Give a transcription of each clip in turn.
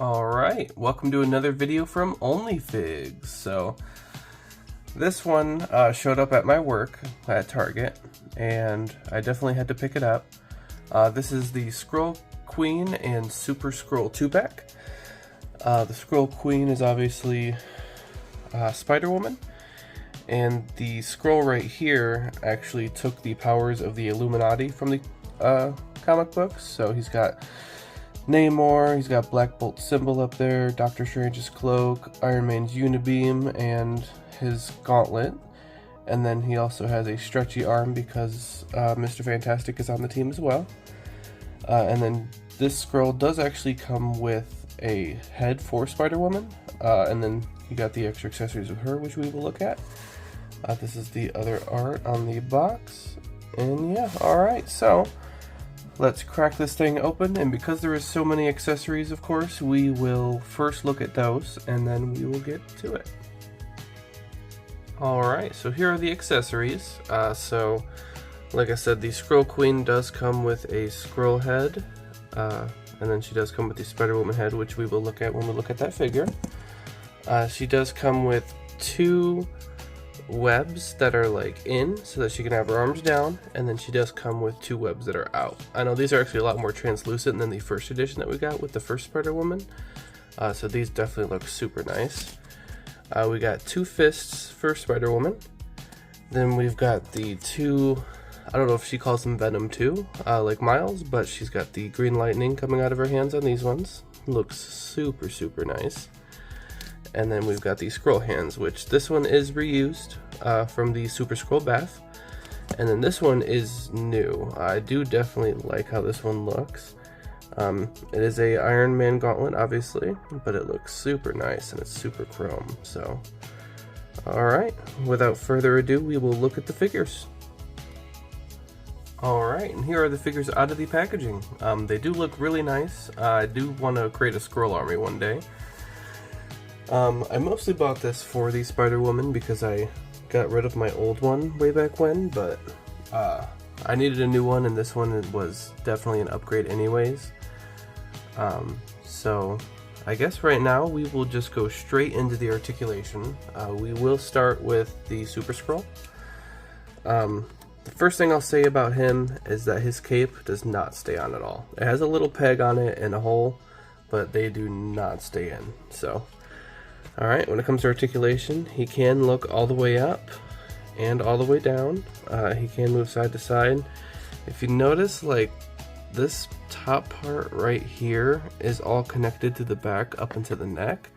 Alright, welcome to another video from OnlyFigs. So, this one showed up at my work at Target, and I definitely had to pick it up. This is the Skrull Queen and Super Skrull 2-pack. The Skrull Queen is obviously Spider-Woman, and the Skrull right here actually took the powers of the Illuminati from the comic books. So he's got Namor, he's got Black Bolt's symbol up there, Doctor Strange's cloak, Iron Man's unibeam, and his gauntlet. And then he also has a stretchy arm because Mr. Fantastic is on the team as well. And then this Skrull does actually come with a head for Spider-Woman, and then you got the extra accessories with her, which we will look at. This is the other art on the box, and yeah, alright, so let's crack this thing open, and because there is so many accessories, of course, we will first look at those, and then we will get to it. Alright, so here are the accessories. So, like I said, the Skrull Queen does come with a Skrull head, and then she does come with the Spider-Woman head, which we will look at when we look at that figure. She does come with two webs that are like in, so that she can have her arms down, and then she does come with two webs that are out. I know these are actually a lot more translucent than the first edition that we got with the first Spider-Woman, so these definitely look super nice. We got two fists for Spider-Woman. Then we've got the two, I don't know if she calls them Venom 2, like Miles, but she's got the green lightning coming out of her hands on these ones. Looks super nice. And then we've got the Skrull hands, which this one is reused from the Super Skrull Bath. And then this one is new. I do definitely like how this one looks. It is a Iron Man gauntlet, obviously, but it looks super nice and it's super chrome. So, alright, without further ado, we will look at the figures. Alright, and here are the figures out of the packaging. They do look really nice. I do want to create a Skrull army one day. I mostly bought this for the Spider-Woman because I got rid of my old one way back when, but I needed a new one, and this one was definitely an upgrade anyways. So I guess right now we will just go straight into the articulation. We will start with the Super Skrull. The first thing I'll say about him is that his cape does not stay on at all. It has a little peg on it and a hole, but they do not stay in. So, alright, when it comes to articulation, he can look all the way up and all the way down. He can move side to side. If you notice, like, this top part right here is all connected to the back up into the neck,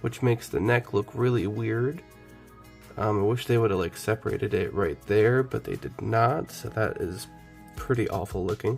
which makes the neck look really weird. I wish they would have like separated it right there, but they did not, so that is pretty awful looking.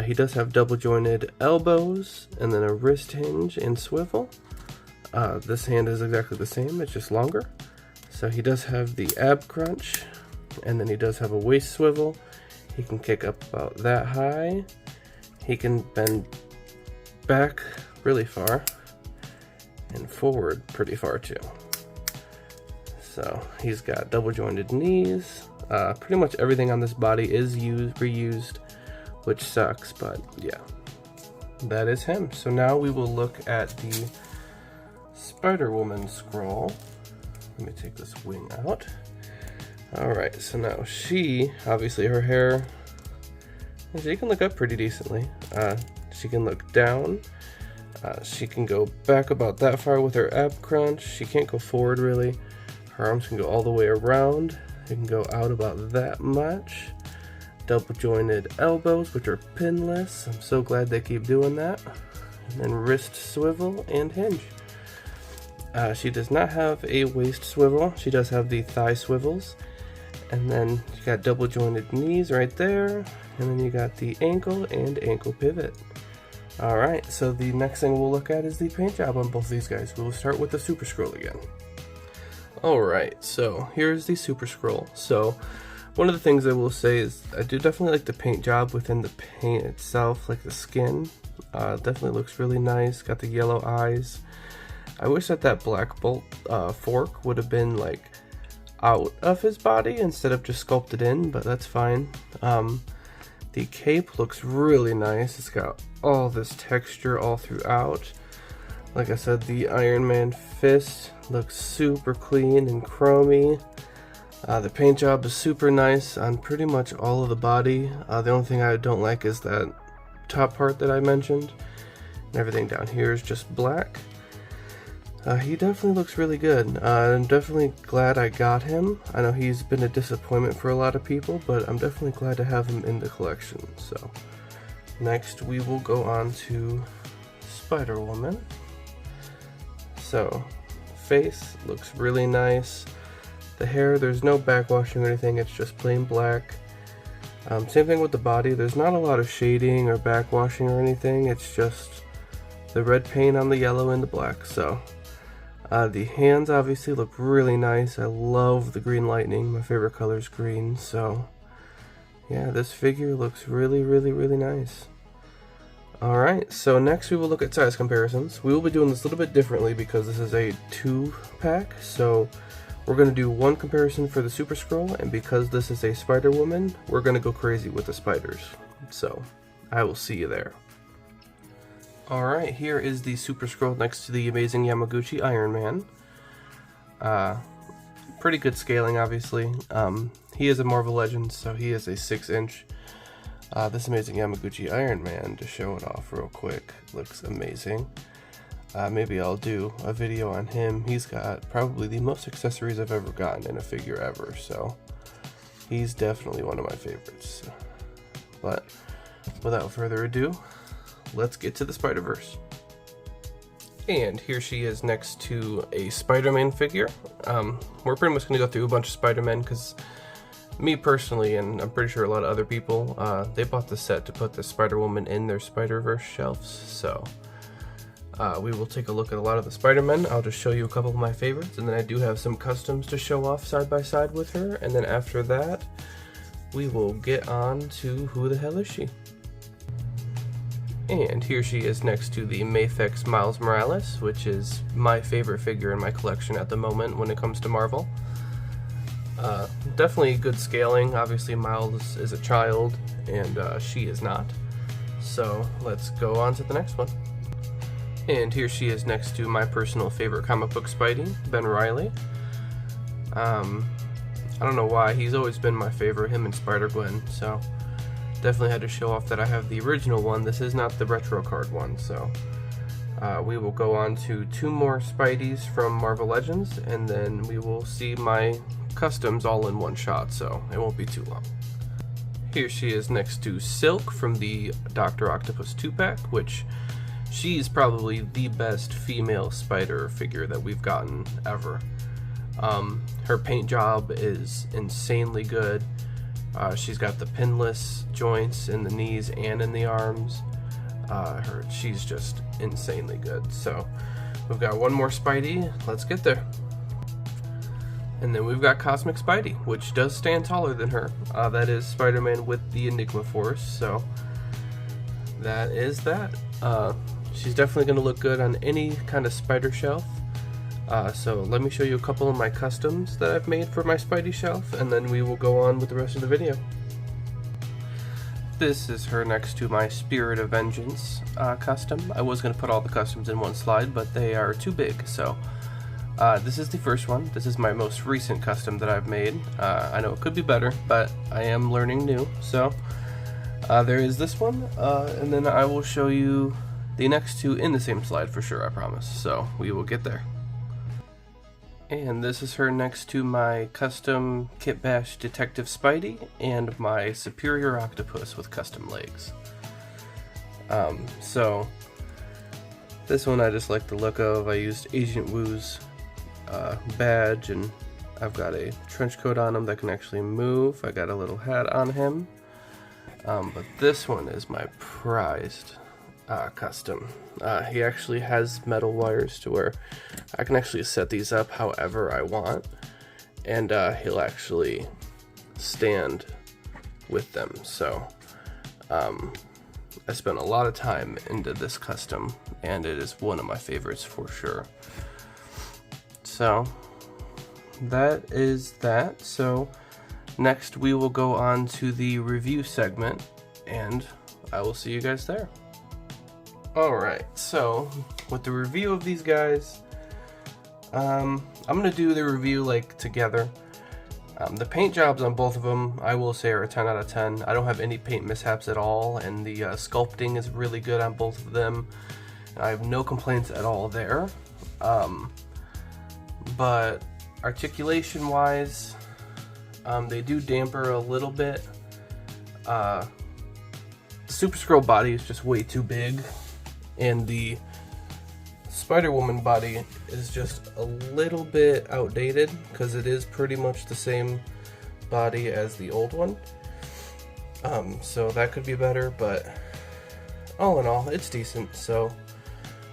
He does have double jointed elbows and then a wrist hinge and swivel. This hand is exactly the same, it's just longer. So he does have the ab crunch, and then he does have a waist swivel. He can kick up about that high. He can bend back really far and forward pretty far too. So he's got double jointed knees. Pretty much everything on this body is reused, which sucks, but yeah, that is him. So now we will look at the Spider-Woman Skrull. Let me take this wing out. Alright, so now she, obviously her hair, she can look up pretty decently. She can look down. She can go back about that far with her ab crunch. She can't go forward really. Her arms can go all the way around. They can go out about that much. Double jointed elbows, which are pinless. I'm so glad they keep doing that. And then wrist swivel and hinge. She does not have a waist swivel. She does have the thigh swivels. And then you got double jointed knees right there. And then you got the ankle and ankle pivot. Alright, so the next thing we'll look at is the paint job on both of these guys. We will start with the Super Skrull again. Alright, so here's the Super Skrull. So one of the things I will say is I do definitely like the paint job within the paint itself, like the skin. Definitely looks really nice, got the yellow eyes. I wish that Black Bolt fork would have been like out of his body instead of just sculpted in, but that's fine. The cape looks really nice. It's got all this texture all throughout. Like I said, the Iron Man fist looks super clean and chromy. The paint job is super nice on pretty much all of the body. The only thing I don't like is that top part that I mentioned. And everything down here is just black. He definitely looks really good. I'm definitely glad I got him. I know he's been a disappointment for a lot of people, but I'm definitely glad to have him in the collection. So, next we will go on to Spider-Woman. So, face looks really nice. The hair, there's no backwashing or anything, it's just plain black. Same thing with the body, there's not a lot of shading or backwashing or anything, it's just the red paint on the yellow and the black. So the hands obviously look really nice. I love the green lightning, my favorite color is green. So yeah, this figure looks really nice. Alright, so next we will look at size comparisons. We will be doing this a little bit differently because this is a 2-pack, so we're going to do one comparison for the Super Skrull, and because this is a Spider-Woman, we're going to go crazy with the spiders. So, I will see you there. Alright, here is the Super Skrull next to the amazing Yamaguchi Iron Man. Pretty good scaling, obviously. He is a Marvel Legends, so he is a 6-inch. This amazing Yamaguchi Iron Man, to show it off real quick, looks amazing. Maybe I'll do a video on him. He's got probably the most accessories I've ever gotten in a figure ever, so he's definitely one of my favorites. But without further ado, let's get to the Spiderverse. And here she is next to a Spider-Man figure. We're pretty much going to go through a bunch of Spider-Men because me personally, and I'm pretty sure a lot of other people, they bought the set to put the Spider-Woman in their Spiderverse shelves, so we will take a look at a lot of the Spider-Men. I'll just show you a couple of my favorites, and then I do have some customs to show off side by side with her, and then after that, we will get on to who the hell is she. And here she is next to the Mafex Miles Morales, which is my favorite figure in my collection at the moment when it comes to Marvel. Definitely good scaling. Obviously Miles is a child, and she is not. So let's go on to the next one. And here she is next to my personal favorite comic book Spidey, Ben Reilly. I don't know why, he's always been my favorite, him and Spider-Gwen, so definitely had to show off that I have the original one. This is not the retro card one, so we will go on to 2 more Spideys from Marvel Legends, and then we will see my customs all in one shot, so it won't be too long. Here she is next to Silk from the Dr. Octopus 2-pack, which she's probably the best female spider figure that we've gotten ever. Her paint job is insanely good. She's got the pinless joints in the knees and in the arms. She's just insanely good. So we've got one more Spidey. Let's get there. And then we've got Cosmic Spidey, which does stand taller than her. That is Spider-Man with the Enigma Force. So that is that. She's definitely going to look good on any kind of spider shelf. So let me show you a couple of my customs that I've made for my Spidey shelf, and then we will go on with the rest of the video. This is her next to my Spirit of Vengeance custom. I was going to put all the customs in one slide, but they are too big, so this is the first one. This is my most recent custom that I've made. I know it could be better, but I am learning new. So there is this one, and then I will show you the next 2 in the same slide for sure, I promise. So we will get there. And this is her next to my custom Kit Bash Detective Spidey and my Superior Octopus with custom legs. So this one I just like the look of. I used Agent Wu's badge, and I've got a trench coat on him that can actually move. I got a little hat on him. But this one is my prized custom. He actually has metal wires to where I can actually set these up however I want, and he'll actually stand with them. So I spent a lot of time into this custom, and it is one of my favorites for sure. So that is that. So next we will go on to the review segment, and I will see you guys there. Alright, so with the review of these guys, I'm gonna do the review like together. The paint jobs on both of them, I will say, are a 10 out of 10. I don't have any paint mishaps at all, and the sculpting is really good on both of them. I have no complaints at all there. But articulation wise, they do damper a little bit. The Super Skrull body is just way too big, and the Spider-Woman body is just a little bit outdated because it is pretty much the same body as the old one. So that could be better, but all in all, it's decent. So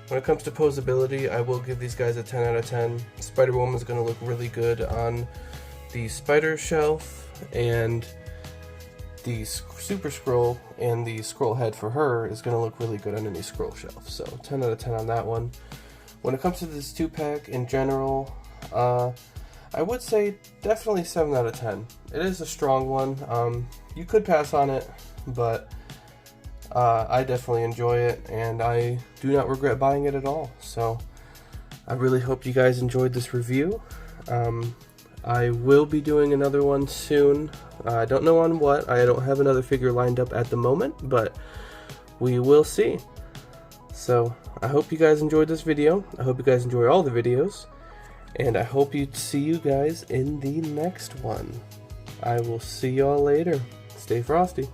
when it comes to posability, I will give these guys a 10 out of 10. Spider-Woman is going to look really good on the Spider shelf, and the Super Skrull and the Skrull head for her is going to look really good on any Skrull shelf. So 10 out of 10 on that one. When it comes to this 2-pack in general, I would say definitely 7 out of 10. It is a strong one. You could pass on it, but I definitely enjoy it, and I do not regret buying it at all. So I really hope you guys enjoyed this review. I will be doing another one soon. I don't know on what. I don't have another figure lined up at the moment, but we will see. So I hope you guys enjoyed this video. I hope you guys enjoy all the videos, and I hope you see you guys in the next one. I will see y'all later. Stay frosty.